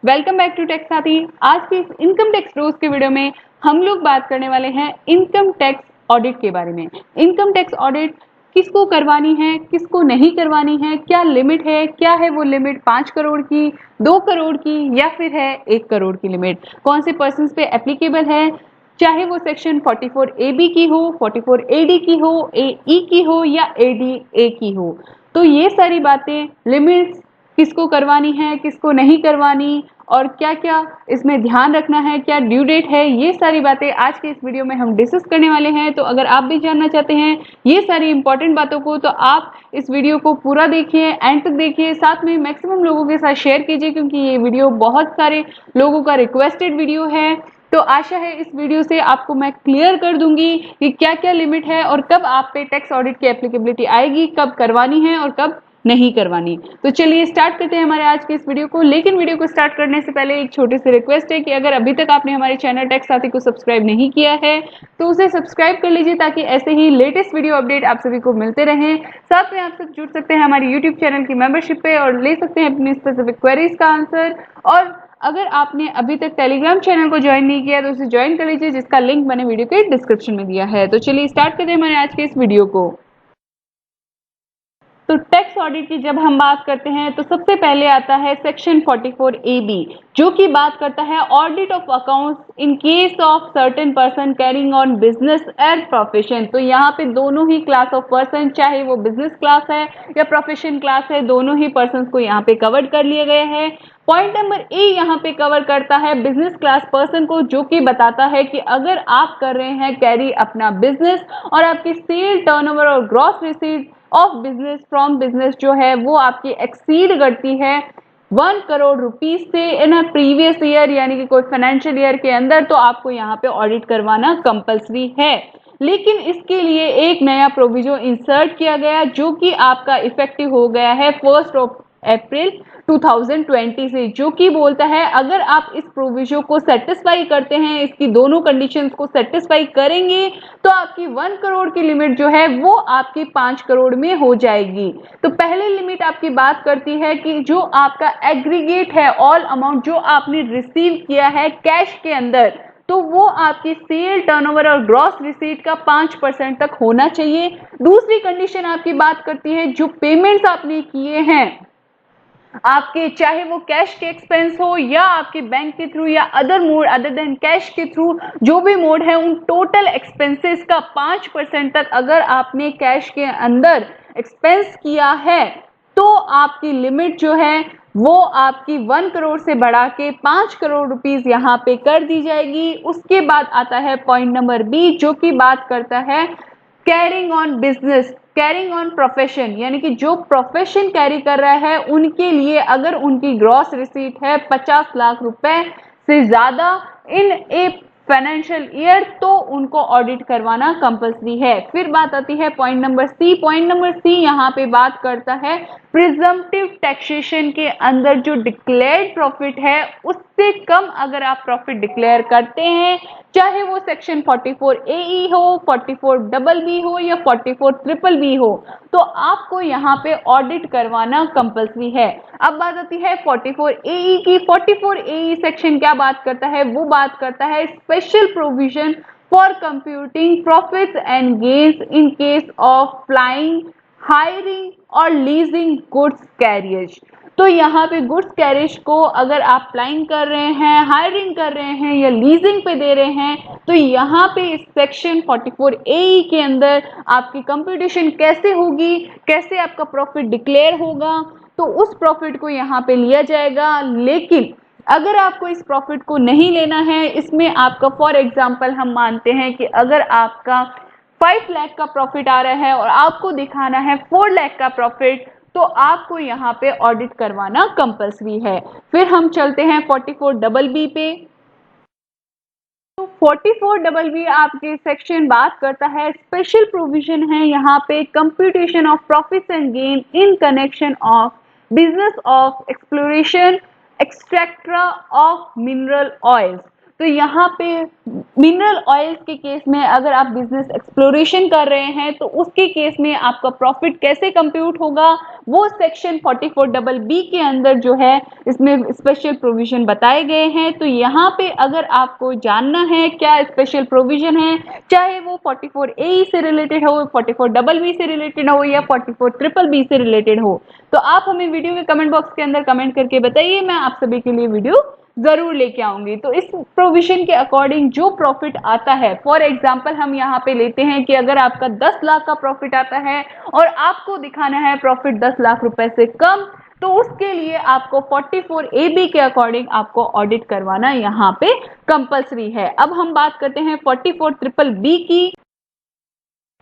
Welcome back to tax साथी। आज की इस इनकम टैक्स रोज के वीडियो में हम लोग बात करने वाले हैं इनकम टैक्स ऑडिट के बारे में। इनकम टैक्स ऑडिट किसको करवानी है, किसको नहीं करवानी है, क्या लिमिट है, क्या है वो लिमिट 5 करोड़ की, 2 करोड़ की या फिर है 1 करोड़ की लिमिट, कौन से पर्सन पे एप्लीकेबल है, चाहे वो सेक्शन 44AB की हो, 44AD की हो, AE की हो या ADA की हो। तो ये सारी बातें, लिमिट्स, किसको करवानी है, किसको नहीं करवानी और क्या क्या इसमें ध्यान रखना है, क्या ड्यू डेट है, ये सारी बातें आज के इस वीडियो में हम डिस्कस करने वाले हैं। तो अगर आप भी जानना चाहते हैं ये सारी इंपॉर्टेंट बातों को तो आप इस वीडियो को पूरा देखिए, एंड तक देखिए, साथ में मैक्सिमम लोगों के साथ शेयर कीजिए क्योंकि ये वीडियो बहुत सारे लोगों का रिक्वेस्टेड वीडियो है। तो आशा है इस वीडियो से आपको मैं क्लियर कर दूंगी कि क्या क्या लिमिट है और कब आप पे टैक्स ऑडिट की एप्लीकेबिलिटी आएगी, कब करवानी है और कब नहीं करवानी। तो चलिए स्टार्ट करते हैं हमारे आज के इस वीडियो को। लेकिन वीडियो को स्टार्ट करने से पहले एक छोटी सी रिक्वेस्ट है कि अगर अभी तक आपने हमारे चैनल टैक्स साथी को सब्सक्राइब नहीं किया है तो उसे सब्सक्राइब कर लीजिए ताकि ऐसे ही लेटेस्ट वीडियो अपडेट आप सभी को मिलते रहें। साथ में आप सब जुड़ सकते हैं हमारी यूट्यूब चैनल की मेंबरशिप पे और ले सकते हैं अपनी स्पेसिफिक क्वेरीज का आंसर। और अगर आपने अभी तक टेलीग्राम चैनल को ज्वाइन नहीं किया तो उसे ज्वाइन कर लीजिए जिसका लिंक मैंने वीडियो के डिस्क्रिप्शन में दिया है। तो चलिए स्टार्ट करते हैं हमारे आज के इस वीडियो को। तो टैक्स ऑडिट की जब हम बात करते हैं तो सबसे पहले आता है सेक्शन 44AB जो कि बात करता है audit of accounts in case of certain person carrying on business and profession. तो यहाँ पे दोनों ही क्लास ऑफ पर्सन, चाहे वो बिजनेस क्लास है या प्रोफेशन क्लास है, दोनों ही पर्सन को यहाँ पे कवर कर लिए गए हैं। पॉइंट नंबर ए यहाँ पे कवर करता है बिजनेस क्लास पर्सन को, जो कि बताता है कि अगर आप कर रहे हैं कैरी अपना बिजनेस और आपकी सेल, टर्नओवर और gross receipt of business from business जो है वो आपकी एक्सीड करती है 1 करोड़ रुपीज से इन अ प्रीवियस ईयर, यानी कि कोई फाइनेंशियल ईयर के अंदर, तो आपको यहाँ पे ऑडिट करवाना कंपलसरी है। लेकिन इसके लिए एक नया प्रोविजन इंसर्ट किया गया जो कि आपका इफेक्टिव हो गया है 1 अप्रैल 2020 से, जो कि बोलता है अगर आप इस प्रोविजन को सेटिस्फाई करते हैं, इसकी दोनों कंडीशंस को सेटिस्फाई करेंगे तो आपकी 1 करोड़ की लिमिट जो है वो आपकी 5 करोड़ में हो जाएगी। तो पहले लिमिट आपकी बात करती है कि जो आपका एग्रीगेट है, ऑल अमाउंट जो आपने रिसीव किया है कैश के अंदर, तो वो आपकी सेल, टर्नओवर और ग्रॉस रिसीट का 5% तक होना चाहिए। दूसरी कंडीशन आपकी बात करती है जो पेमेंट्स आपने किए हैं आपके, चाहे वो कैश के एक्सपेंस हो या आपके बैंक के थ्रू या other mode other than cash के थ्रू, जो भी मोड है, उन टोटल एक्सपेंसेस का 5% तक अगर आपने कैश के अंदर एक्सपेंस किया है तो आपकी लिमिट जो है वो आपकी 1 करोड़ से बढ़ा के 5 करोड़ रुपीस यहाँ पे कर दी जाएगी। उसके बाद आता है पॉइंट नंबर बी जो कि बात करता है carrying on business, carrying on profession, यानी कि जो प्रोफेशन कैरी कर रहा है उनके लिए अगर उनकी ग्रॉस रिसीट है 50 लाख रुपए से ज्यादा इन ए फाइनेंशियल ईयर तो उनको ऑडिट करवाना कंपलसरी है। फिर बात आती है point number C. Point number C यहाँ पे बात करता है प्रिजम्पटिव टैक्सेशन के अंदर जो डिक्लेयर्ड प्रॉफिट है उससे कम अगर आप प्रॉफिट डिक्लेयर करते हैं, चाहे वो सेक्शन 44AE हो, 44BB हो या 44BBB हो, तो आपको यहाँ पे ऑडिट करवाना कंपलसरी है। अब बात आती है 44AE की। 44AE सेक्शन क्या बात करता है? वो बात करता है special provision for computing profits and gains in case of flying, hiring और लीजिंग गुड्स कैरियज। तो यहाँ पे गुड्स कैरिज को अगर आप फ्लाइंग कर रहे हैं, हायरिंग कर रहे हैं या लीजिंग पे दे रहे हैं तो यहाँ पे इस सेक्शन 44AE के अंदर आपकी कंप्यूटेशन कैसे होगी, कैसे आपका प्रॉफिट डिक्लेयर होगा, तो उस प्रॉफिट को यहाँ पे लिया जाएगा। लेकिन अगर आपको इस प्रॉफिट को नहीं लेना है, इसमें आपका फॉर एग्जाम्पल हम मानते हैं कि अगर आपका 5 लाख का प्रॉफिट आ रहा है और आपको दिखाना है 4 लाख का प्रॉफिट, तो आपको यहाँ पे ऑडिट करवाना कंपलसरी है। फिर हम चलते हैं 44BB पे। तो 44BB आपके सेक्शन बात करता है स्पेशल प्रोविजन है यहाँ पे computation of profits and gain in connection of business of exploration extractor of mineral oils. तो यहाँ पे मिनरल ऑयल्स के केस में अगर आप बिजनेस एक्सप्लोरेशन कर रहे हैं तो उसके केस में आपका प्रॉफिट कैसे कंप्यूट होगा वो सेक्शन 44BB के अंदर जो है इसमें स्पेशल प्रोविजन बताए गए हैं। तो यहाँ पे अगर आपको जानना है क्या स्पेशल प्रोविजन है, चाहे वो 44AE से रिलेटेड हो, 44BB से रिलेटेड हो या 44BBB से रिलेटेड हो, तो आप हमें वीडियो के कमेंट बॉक्स के अंदर कमेंट करके बताइए, मैं आप सभी के लिए वीडियो जरूर लेके आऊंगी। तो इस प्रोविजन के अकॉर्डिंग जो प्रॉफिट आता है, फॉर एग्जांपल हम यहाँ पे लेते हैं कि अगर आपका 10 लाख का प्रॉफिट आता है और आपको दिखाना है प्रॉफिट 10 लाख रुपए से कम, तो उसके लिए आपको 44AB के अकॉर्डिंग आपको ऑडिट करवाना यहाँ पे कंपलसरी है। अब हम बात करते हैं 44BBB की।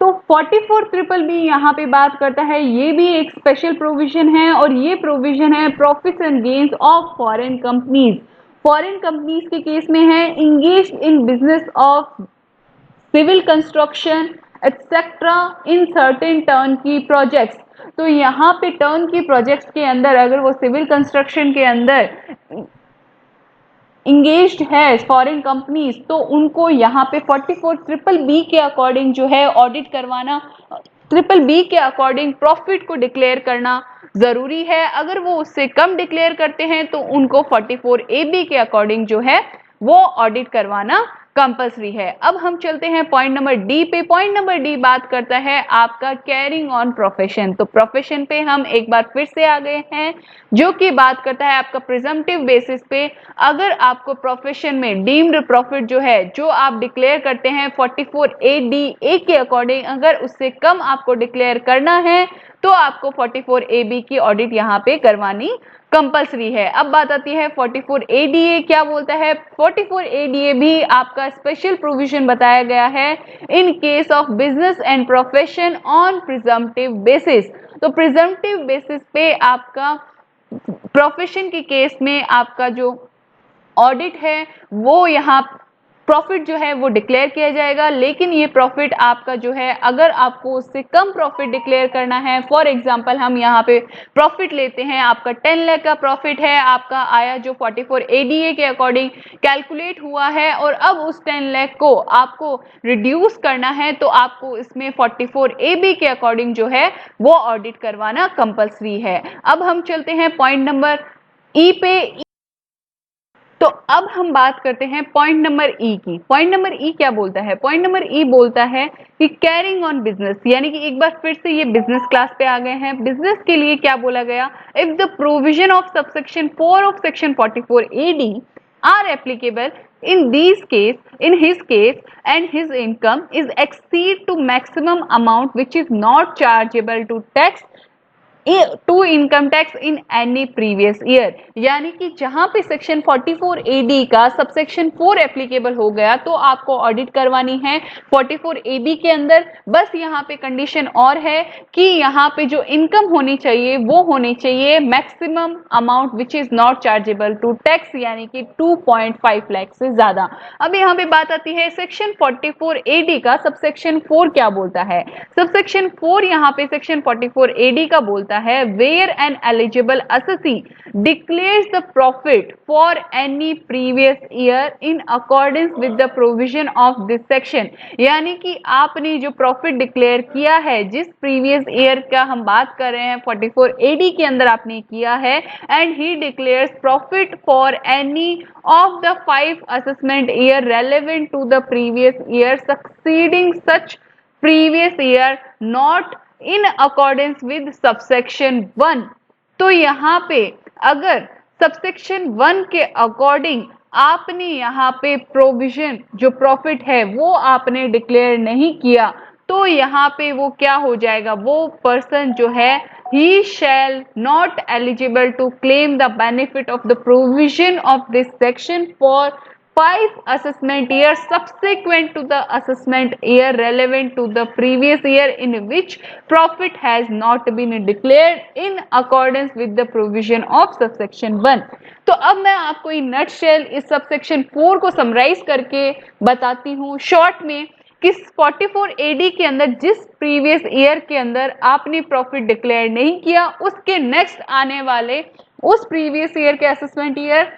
तो 44BBB यहाँ पे बात करता है, ये भी एक स्पेशल प्रोविजन है और ये प्रोविजन है profits and gains of foreign companies. Foreign companies के केस में है engage in business of civil construction etcetera in certain turnkey projects. तो यहाँ पे टर्न की प्रोजेक्ट्स के अंदर अगर वो सिविल कंस्ट्रक्शन के अंदर इंगेज्ड है फॉरेन कंपनीज, तो उनको यहाँ पे 44BBB के अकॉर्डिंग जो है ऑडिट करवाना, BBB के अकॉर्डिंग प्रॉफिट को डिक्लेयर करना जरूरी है। अगर वो उससे कम डिक्लेयर करते हैं तो उनको 44AB के अकॉर्डिंग जो है वो ऑडिट करवाना कंपलसरी है। अब हम चलते हैं पॉइंट नंबर डी पे। पॉइंट नंबर डी बात करता है आपका कैरिंग ऑन प्रोफेशन। तो प्रोफेशन पे हम एक बार फिर से आ गए हैं, जो कि बात करता है आपका प्रिजम्पटिव बेसिस पे अगर आपको प्रोफेशन में डीम्ड प्रॉफिट जो है, जो आप डिक्लेयर करते हैं 44ADA के अकॉर्डिंग, अगर उससे कम आपको डिक्लेयर करना है तो आपको 44AB की ऑडिट यहाँ पे करवानी कंपलसरी है। अब बात आती है 44ADA क्या बोलता है। 44ADA भी आपका स्पेशल प्रोविजन बताया गया है in case of business and profession on presumptive basis. तो प्रिजम्पटिव बेसिस पे आपका प्रोफेशन के केस में आपका जो ऑडिट है वो यहाँ प्रॉफिट जो है वो डिक्लेयर किया जाएगा, लेकिन ये प्रॉफिट आपका जो है अगर आपको उससे कम प्रॉफिट डिक्लेयर करना है, फॉर एग्जांपल हम यहाँ पे प्रॉफिट लेते हैं, आपका 10 लाख का प्रॉफिट है, आपका आया जो 44ADA के अकॉर्डिंग कैलकुलेट हुआ है और अब उस 10 लाख को आपको रिड्यूस करना है, तो आपको इसमें 44AB के अकॉर्डिंग जो है वो ऑडिट करवाना कंपल्सरी है। अब हम चलते हैं पॉइंट नंबर ई पे। तो अब हम बात करते हैं पॉइंट नंबर ई की। पॉइंट नंबर ई क्या बोलता है। पॉइंट नंबर ई बोलता है कि कैरिंग ऑन बिजनेस, यानी कि एक बार फिर से ये बिजनेस क्लास पे आ गए हैं। बिजनेस के लिए क्या बोला गया, if the provision of subsection 4 of section 44AD are applicable in these case, in his case, and his income is exceed to maximum amount which is not chargeable to tax to income tax in any previous year. यानी कि जहां पे section 44AD का subsection 4 applicable हो गया तो आपको audit करवानी है 44AB के अंदर। बस यहाँ पे कंडीशन और है कि यहाँ पे जो इनकम होनी चाहिए वो होनी चाहिए maximum amount which is not chargeable to tax, यानी कि 2.5 लाख से ज्यादा। अब यहाँ पे बात आती है सेक्शन 44AD का सबसेक्शन 4 क्या बोलता है। सबसेक्शन 4 यहाँ पे सेक्शन 44AD का बोलता है where an eligible assessee declares the profit for any previous year in accordance with the provision of this section। यानी कि आपने जो प्रॉफिट डिक्लेयर किया है, जिस प्रीवियस ईयर का हम बात कर रहे हैं 44AD के अंदर आपने किया है, and he declares profit for any of the 5 assessment year relevant to the previous year succeeding such previous year not in accordance with subsection 1। तो यहाँ पे अगर सबसेक्शन 1 के अकॉर्डिंग आपने यहाँ पे प्रोविजन जो प्रॉफिट है वो आपने डिक्लेयर नहीं किया, तो यहाँ पे वो क्या हो जाएगा, वो पर्सन जो है he shall not eligible to claim the benefit of the provision of this section for 5 assessment years subsequent to the assessment year relevant to the previous year in which profit has not been declared in accordance with the provision of subsection 1। तो अब मैं आपको in nutshell इस subsection 4 को summarise करके बताती हूँ short में कि 44AD के अंदर जिस प्रीवियस ईयर के अंदर आपने प्रॉफिट डिक्लेयर नहीं किया, उसके नेक्स्ट आने वाले उस प्रीवियस ईयर के असेसमेंट ईयर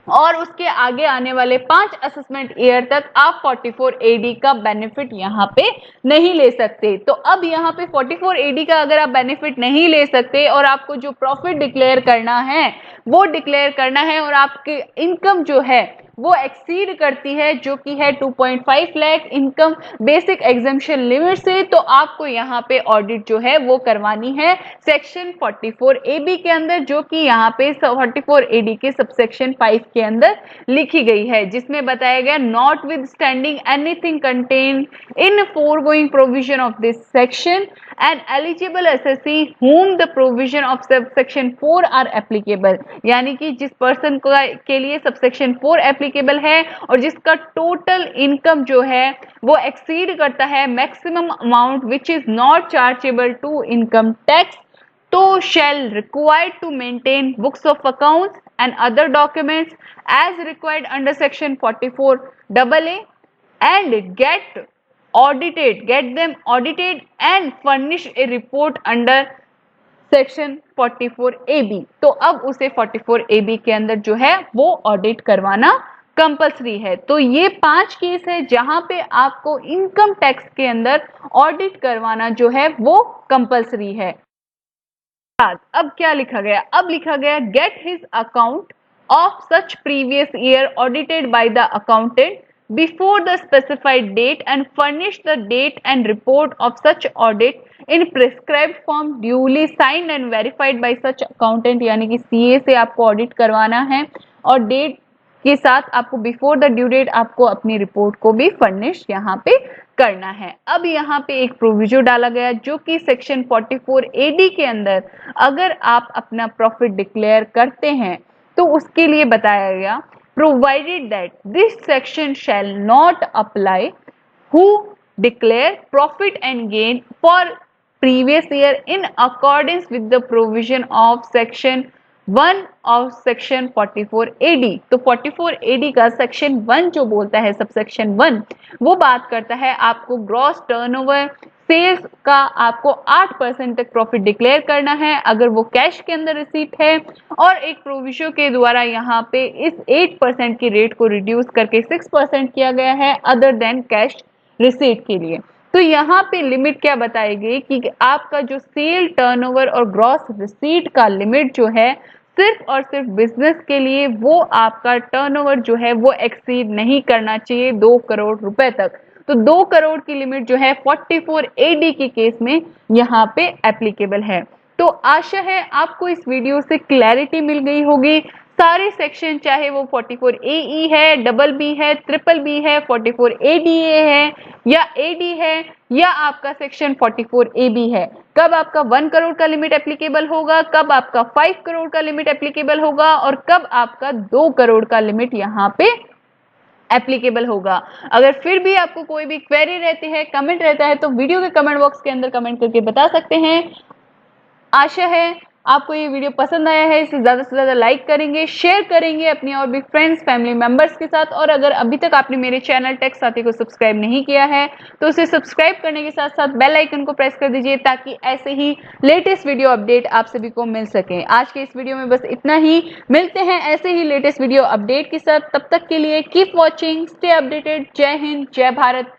और उसके आगे आने वाले 5 असेसमेंट ईयर तक आप 44 AD का बेनिफिट यहाँ पे नहीं ले सकते। तो अब यहाँ पे 44 AD का अगर आप बेनिफिट नहीं ले सकते और आपको जो प्रॉफिट डिक्लेयर करना है वो डिक्लेयर करना है और आपकी इनकम जो है वो एक्सीड करती है जो कि है 2.5 lakh income basic exemption limit से, तो आपको यहाँ पे ऑडिट जो है वो करवानी है सेक्शन 44 AB के अंदर, जो कि यहाँ पे 44 AD के सबसेक्शन 5 के अंदर लिखी गई है, जिसमें बताया गया notwithstanding anything contain in foregoing provision of this section and eligible SSC whom the provision of subsection 4 are applicable, यानी कि जिस पर्सन के लिए सबसेक्शन 4 एप्लीकेबल है और जिसका टोटल इनकम जो है वो एक्सीड करता है maximum amount which is not chargeable to income tax, तो shall required to maintain books of accounts and other documents as required under section 44 AA and get them audited and furnish a report under section 44 AB। तो अब उसे 44 AB के अंदर जो है वो audit करवाना कंपल्सरी है। तो ये 5 केस है जहां पे आपको इनकम टैक्स के अंदर ऑडिट करवाना जो है वो कंपल्सरी है। अब क्या लिखा गया? अब लिखा गया get his account of such previous year audited by the accountant before the specified date and furnish the date and report of such audit in prescribed form duly signed and verified by such accountant, यानी कि CA से आपको audit करवाना है और date के साथ आपको बिफोर द ड्यू डेट आपको अपनी रिपोर्ट को भी फर्निश यहाँ पे करना है। अब यहाँ पे एक प्रोविजो डाला गया जो कि सेक्शन 44 AD के अंदर अगर आप अपना प्रॉफिट डिक्लेयर करते हैं तो उसके लिए बताया गया provided that this section shall not apply who declare profit and gain for previous year in accordance with the provision of section 1 of section 44 AD। तो 44 AD का सेक्शन 1 जो बोलता है सबसेक्शन 1 वो बात करता है आपको ग्रॉस टर्नओवर सेल्स का आपको 8% तक प्रॉफिट डिक्लेयर करना है अगर वो कैश के अंदर रिसीट है, और एक प्रोविजन के द्वारा यहाँ पे इस 8% की रेट को रिड्यूस करके 6% किया गया है अदर देन कैश रिसीट के लिए। तो यहाँ पे लिमिट क्या बताई गई कि आपका जो सेल टर्नओवर और ग्रॉस रिसीट का लिमिट जो है सिर्फ और सिर्फ बिजनेस के लिए वो आपका टर्नओवर जो है वो एक्सीड नहीं करना चाहिए 2 करोड़ रुपए तक। तो 2 करोड़ की लिमिट जो है 44 AD के केस में यहाँ पे एप्लीकेबल है। तो आशा है आपको इस वीडियो से क्लैरिटी मिल गई होगी। सारे सेक्शन चाहे वो 44 AE है, डबल बी है, ट्रिपल बी है, 44 ADA है या AD है या आपका सेक्शन 44 AB है, कब आपका 1 करोड़ का लिमिट एप्लीकेबल होगा, कब आपका 5 करोड़ का लिमिट एप्लीकेबल होगा और कब आपका 2 करोड़ का लिमिट यहाँ पे एप्लीकेबल होगा। अगर फिर भी आपको कोई भी क्वेरी रहती है, कमेंट रहता है तो वीडियो के कमेंट बॉक्स के अंदर कमेंट करके बता सकते हैं। आशा है आपको ये वीडियो पसंद आया है, इसे ज़्यादा से ज़्यादा लाइक करेंगे, शेयर करेंगे अपने और भी फ्रेंड्स फैमिली मेंबर्स के साथ, और अगर अभी तक आपने मेरे चैनल टेक साथी को सब्सक्राइब नहीं किया है तो उसे सब्सक्राइब करने के साथ साथ बेल आइकन को प्रेस कर दीजिए ताकि ऐसे ही लेटेस्ट वीडियो अपडेट आप सभी को मिल सके। आज के इस वीडियो में बस इतना ही, मिलते हैं ऐसे ही लेटेस्ट वीडियो अपडेट के साथ, तब तक के लिए कीप वॉचिंग, स्टे अपडेटेड। जय हिंद, जय भारत।